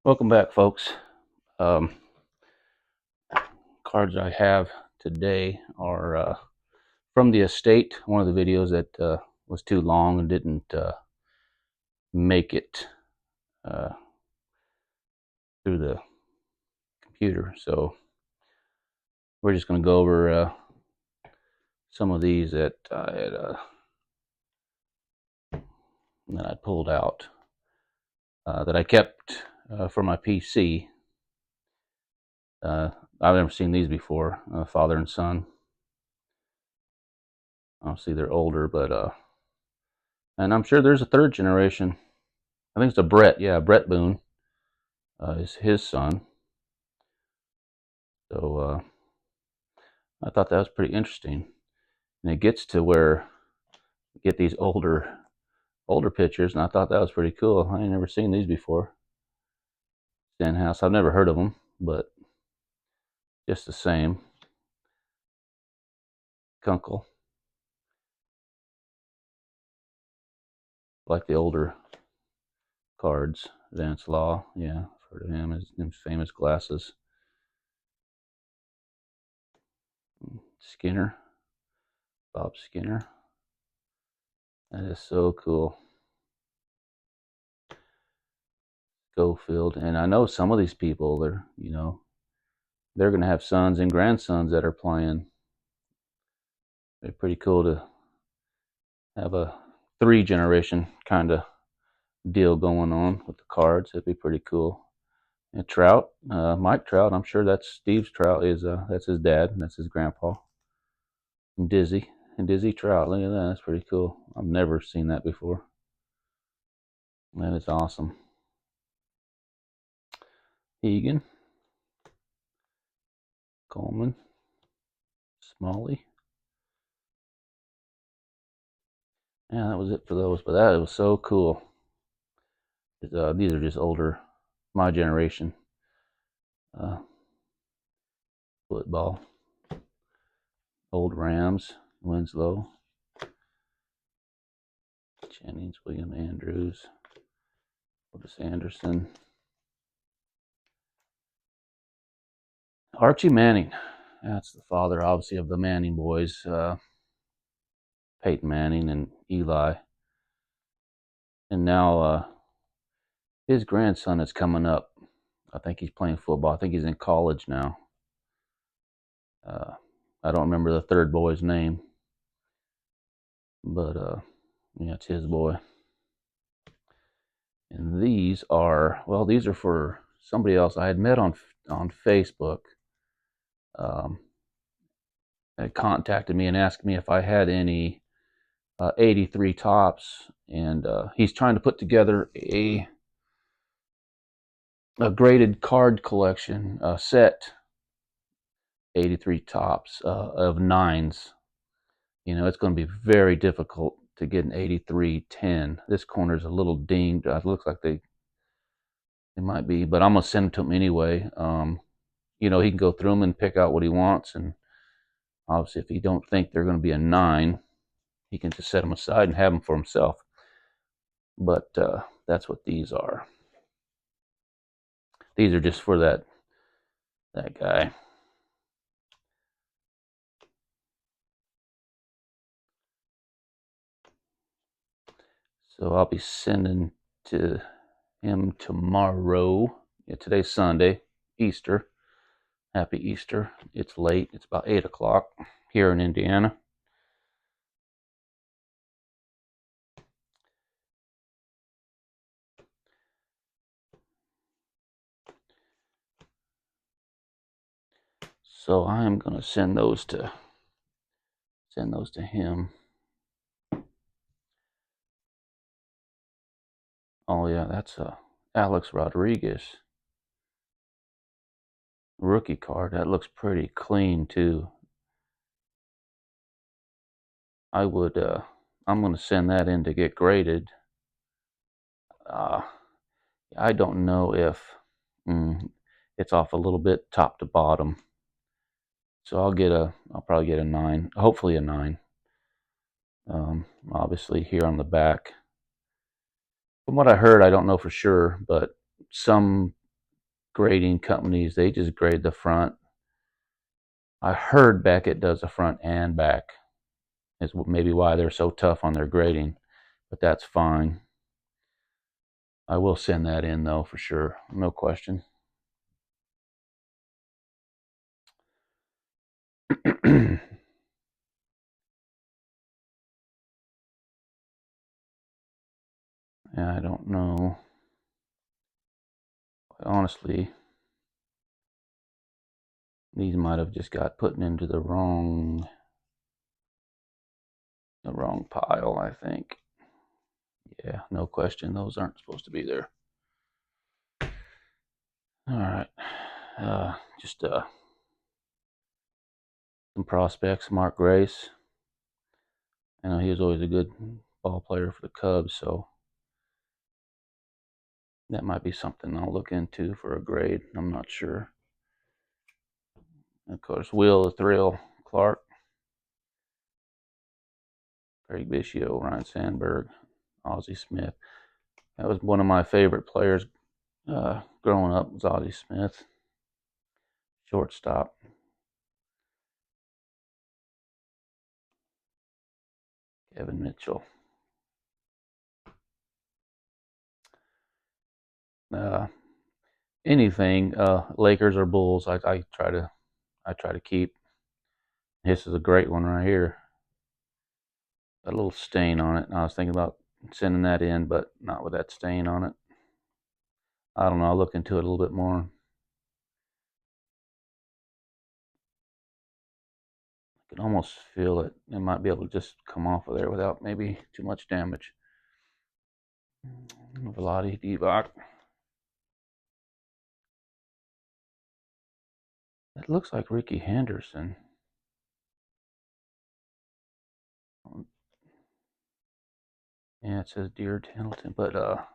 Welcome back, folks. Um, Cards I have today are from the estate. One of the videos that was too long and didn't make it uh, through the computer. So we're just going to go over some of these that I pulled out that I kept for my PC. I've never seen these before. Father and son. Obviously, they're older, but and I'm sure there's a third generation. I think it's a Brett. Yeah, Brett Boone is his son. So I thought that was pretty interesting, and it gets to where you get these older pictures, and I thought that was pretty cool. I ain't never seen these before. Stenhouse, I've never heard of them, but just the same. Kunkel, like the older cards. Vance Law, yeah, I've heard of him. His famous glasses. Skinner, Bob Skinner. That is so cool. Schofield, and I know some of these people. They're going to have sons and grandsons that are playing. It's pretty cool to have a three generation kind of deal going on with the cards. It'd be pretty cool. And Trout, Mike Trout, I'm sure that's Steve's Trout. That's his dad. That's his grandpa. And Dizzy Trout. Look at that. That's pretty cool. I've never seen that before. That is awesome. Egan, Coleman, Smalley. Yeah, that was it for those. But that was so cool. These are just older, my generation. Football. Old Rams, Winslow, Jennings, William Andrews, Otis Anderson, Archie Manning. That's the father, obviously, of the Manning boys, Peyton Manning and Eli. And now his grandson is coming up. I think he's playing football. I think he's in college now. I don't remember the third boy's name, but yeah, it's his boy. And these are for somebody else I had met on Facebook. Had contacted me and asked me if I had any 83 tops, and he's trying to put together a graded card collection set, 83 tops of nines. It's going to be very difficult to get an 83-10. This corner's a little dinged. It looks like they might be, but I'm going to send them to him anyway. He can go through them and pick out what he wants, and obviously if he don't think they're going to be a 9, he can just set them aside and have them for himself. But that's what these are. These are just for that guy. So I'll be sending to him tomorrow. Yeah, today's Sunday, Easter. Happy Easter. It's late. It's about 8 o'clock here in Indiana. So I'm going to send those to him. Oh yeah, that's Alex Rodriguez rookie card. That looks pretty clean too. I'm going to send that in to get graded. I don't know if it's off a little bit top to bottom. So I'll probably get a 9, hopefully a 9. Obviously here on the back. From what I heard, I don't know for sure, but some grading companies, they just grade the front. I heard Beckett does the front and back. Is maybe why they're so tough on their grading, but that's fine. I will send that in though for sure, no question. Yeah, I don't know. Honestly, these might have just got put into the wrong pile, I think. Yeah, no question. Those aren't supposed to be there. All right. Just some prospects. Mark Grace. I know he was always a good ball player for the Cubs, so that might be something I'll look into for a grade. I'm not sure. Of course, Will the Thrill Clark, Craig Biggio, Ryan Sandberg, Ozzie Smith. That was one of my favorite players growing up. Was Ozzie Smith, shortstop. Kevin Mitchell. Uh, Anything, Lakers or Bulls, I try to keep. This is a great one right here. Got a little stain on it. I was thinking about sending that in, but not with that stain on it. I don't know. I'll look into it a little bit more. I can almost feel it. It might be able to just come off of there without maybe too much damage. Vlade Divac. It looks like Ricky Henderson. Yeah, it says Dear Hamilton, but I'll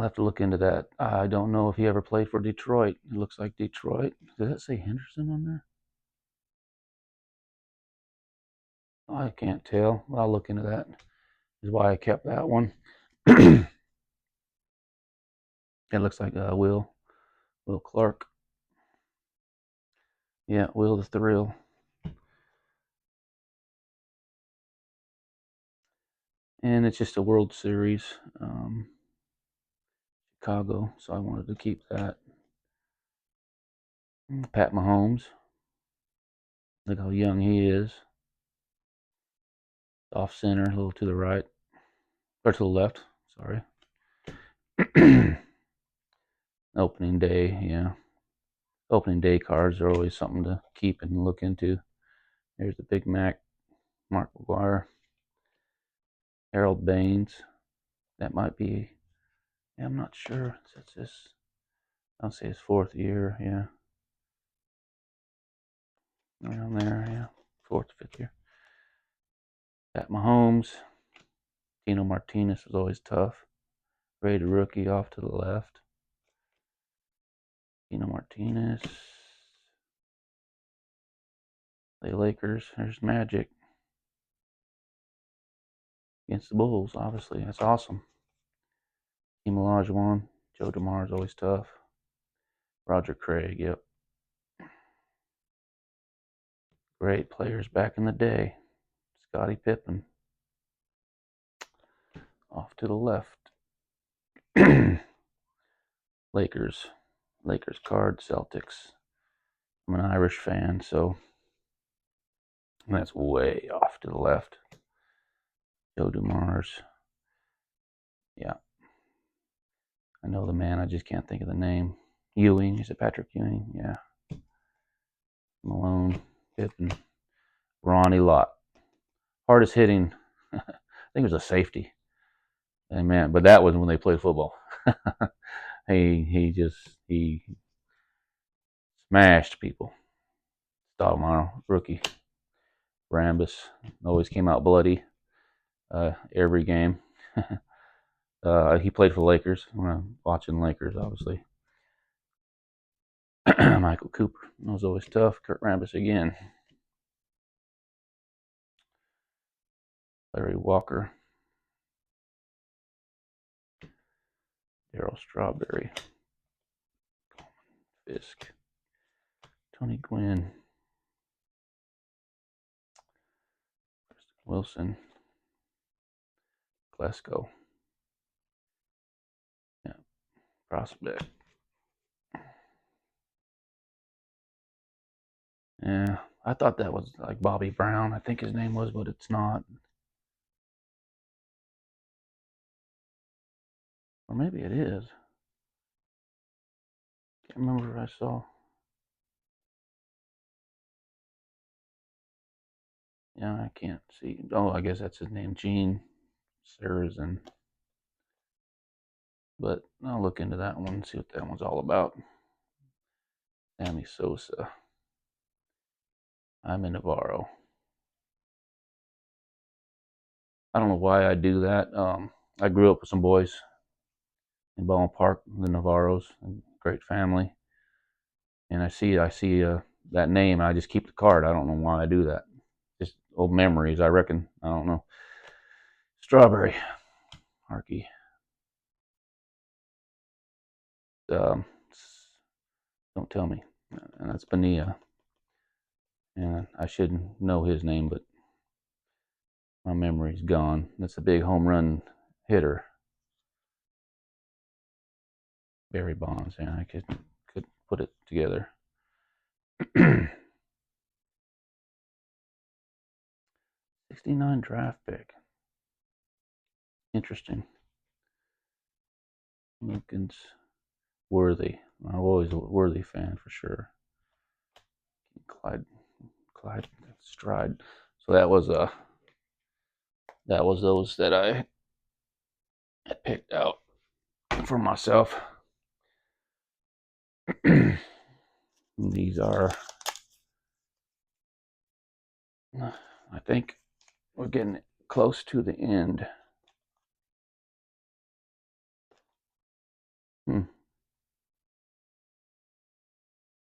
have to look into that. I don't know if he ever played for Detroit. It looks like Detroit. Does that say Henderson on there? I can't tell. I'll look into that. Is why I kept that one. It looks like Will Clark. Yeah, Will the Thrill. And it's just a World Series, Chicago. So I wanted to keep that. Pat Mahomes. Look how young he is. Off center, a little to the right. Or to the left, sorry. Opening day, yeah. Opening day cards are always something to keep and look into. There's the Big Mac, Mark McGwire, Harold Baines. That might be, yeah, I'm not sure. It's this, I'll say his 4th year, yeah. Around there, yeah. 4th, 5th year. Pat Mahomes. Tino Martinez was always tough. Rated rookie off to the left. Tino Martinez. The Lakers. There's Magic. Against the Bulls, obviously. That's awesome. Hakeem Olajuwon. Joe DeMar is always tough. Roger Craig, yep. Great players back in the day. Scottie Pippen. Off to the left. Lakers. Lakers card, Celtics. I'm an Irish fan, so that's way off to the left. Joe DeMars. Yeah. I know the man, I just can't think of the name. Ewing. Is it Patrick Ewing? Yeah. Malone. Pippen. Ronnie Lott. Hardest hitting. I think it was a safety. And man, but that was when they played football. he smashed people. Stoudemire, rookie. Rambus always came out bloody every game. He played for the Lakers when I'm watching Lakers, obviously. Michael Cooper, that was always tough. Kurt Rambis again. Larry Walker. Darryl Strawberry, Fisk, Tony Gwynn, Wilson, Glasgow. Yeah, prospect. Yeah, I thought that was like Bobby Brown, I think his name was, but it's not. Or maybe it is. Can't remember what I saw. Yeah, I can't see. Oh, I guess that's his name, Gene Sarazen. But I'll look into that one and see what that one's all about. Sammy Sosa. I'm in Navarro. I don't know why I do that. I grew up with some boys in Baldwin Park, the Navarros, great family. And I see that name, and I just keep the card. I don't know why I do that. Just old memories, I reckon. I don't know. Strawberry, Harkey. Don't tell me. And that's Bonilla. And I should know his name, but my memory's gone. That's a big home run hitter. Barry Bonds. Yeah, I could put it together. 69 draft pick. Interesting. Lincoln's Worthy. I'm always a Worthy fan for sure. Clyde Stride. So that was those that I had picked out for myself. These are, I think we're getting close to the end.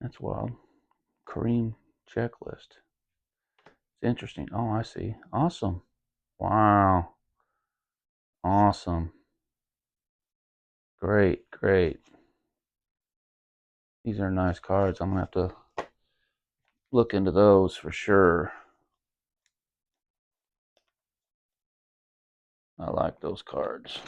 That's wild. Kareem checklist. It's interesting. Oh, I see. Awesome. Wow. Awesome. Great. These are nice cards. I'm going to have to look into those for sure. I like those cards.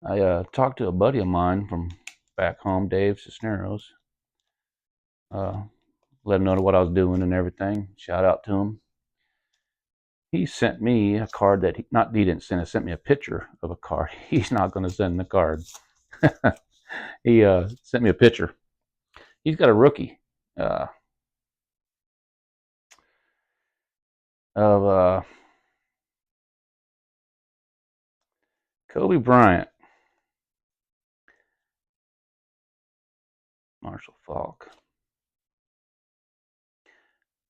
I talked to a buddy of mine from back home, Dave Cisneros. Let him know what I was doing and everything. Shout out to him. He sent me a card that he didn't sent me a picture of a card. He's not going to send the card. He sent me a picture. He's got a rookie of Kobe Bryant. Marshall Faulk.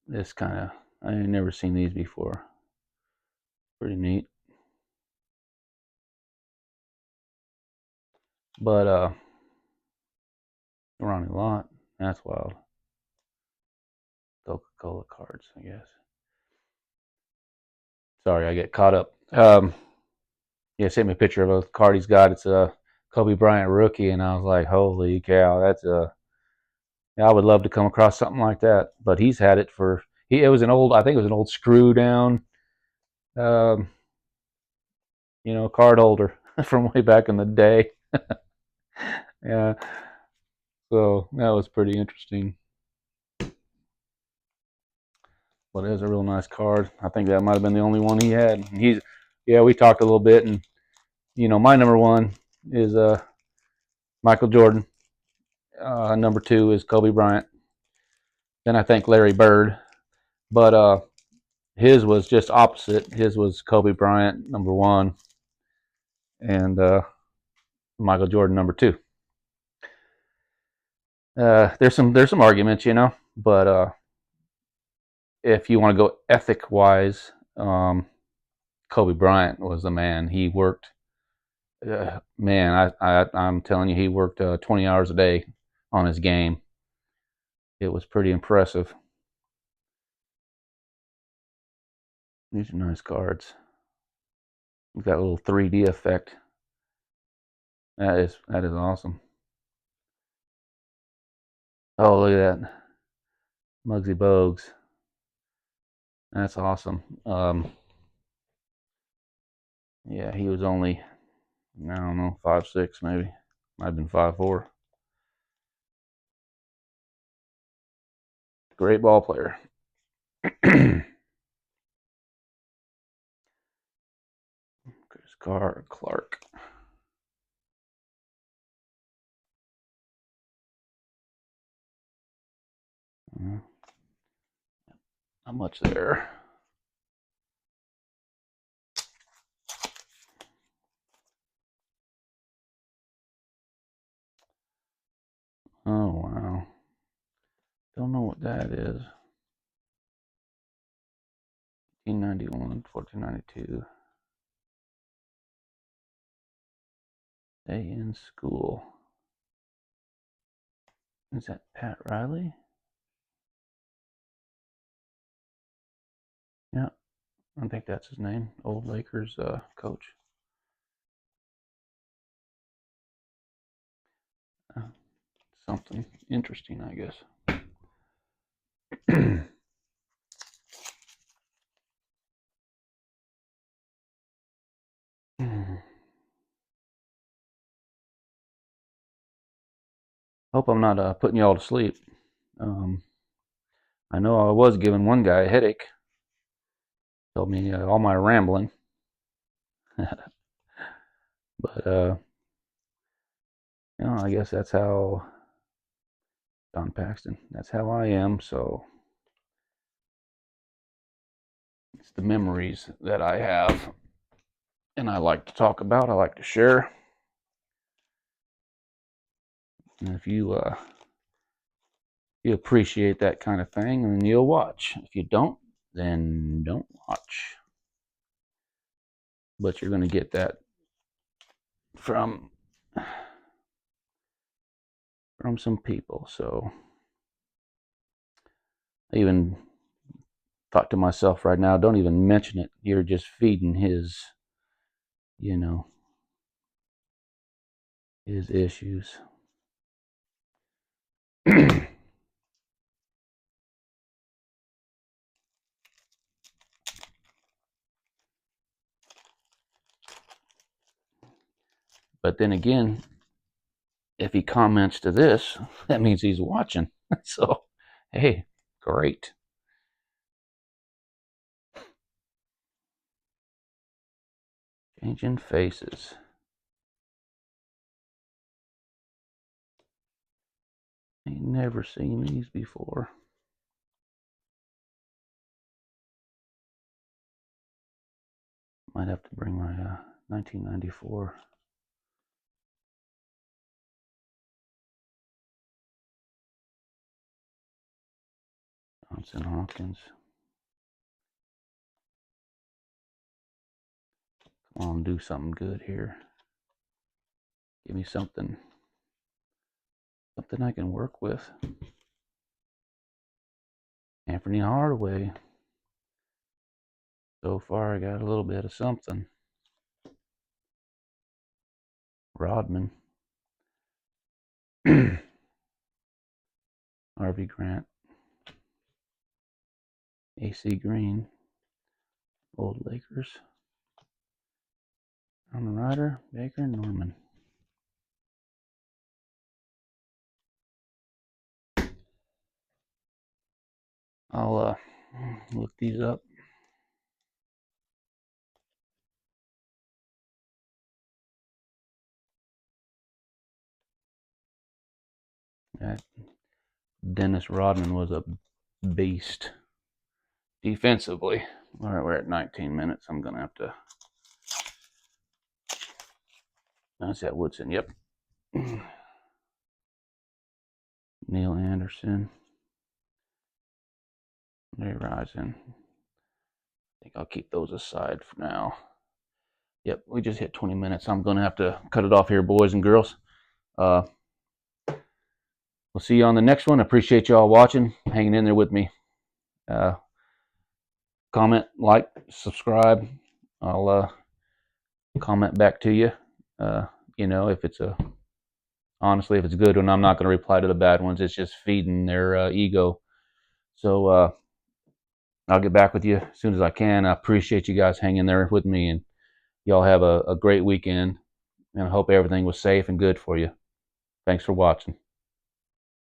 This kind of, I ain't never seen these before. Pretty neat. But Ronnie Lott, that's wild. Coca-Cola cards, I guess. Sorry, I get caught up. Yeah, sent me a picture of a card he's got. It's a Kobe Bryant rookie, and I was like, holy cow, that's a. Yeah, I would love to come across something like that. But he's had it for. It was an old. I think it was an old screw down. Um, card holder from way back in the day. Yeah, so that was pretty interesting. But it was a real nice card. I think that might have been the only one he had. And we talked a little bit, and my number one is Michael Jordan. Number two is Kobe Bryant. Then I think Larry Bird, but his was just opposite. His was Kobe Bryant number one, and Michael Jordan number two. There's some arguments, but if you want to go ethic wise, Kobe Bryant was the man. He worked, man, I'm telling you, he worked 20 hours a day on his game. It was pretty impressive. These are nice cards. You've got a little 3D effect. That is awesome. Oh, look at that. Muggsy Bogues. That's awesome. Yeah, he was only, I don't know, 5'6" maybe. Might have been 5'4". Great ball player. Chris Clark. Not much there. Oh, wow. Don't know what that is. 1891, 1492. Day in school. Is that Pat Riley? Yeah, I think that's his name. Old Lakers coach. Something interesting, I guess. Hope I'm not putting you all to sleep. I know I was giving one guy a headache. Told me all my rambling. But, I guess that's how Don Paxton, that's how I am. So it's the memories that I have and I like to talk about, I like to share. And if you appreciate that kind of thing, then you'll watch. If you don't, then don't watch. But you're going to get that from some people. So I even thought to myself right now, don't even mention it. You're just feeding his, his issues. But then again, if he comments to this, that means he's watching. So, hey, great. Changing faces. Ain't never seen these before. Might have to bring my 1994. Johnson Hopkins. Come on, do something good here. Give me something I can work with. Anthony Hardaway. So far, I got a little bit of something. Rodman. Harvey Grant. AC Green. Old Lakers. Ron Ryder. Baker. Norman. I'll look these up. That Dennis Rodman was a beast defensively. All right, we're at 19 minutes. I'm going to have to. That's that Woodson. Yep. Neil Anderson. Ray Rising. think I'll keep those aside for now. Yep, we just hit 20 minutes. I'm going to have to cut it off here, boys and girls. We'll see you on the next one. Appreciate y'all watching, hanging in there with me. Comment, like, subscribe. I'll comment back to you. You know, if it's honestly, if it's a good one, I'm not going to reply to the bad ones. It's just feeding their ego. So I'll get back with you as soon as I can. I appreciate you guys hanging there with me, and y'all have a great weekend. And I hope everything was safe and good for you. Thanks for watching.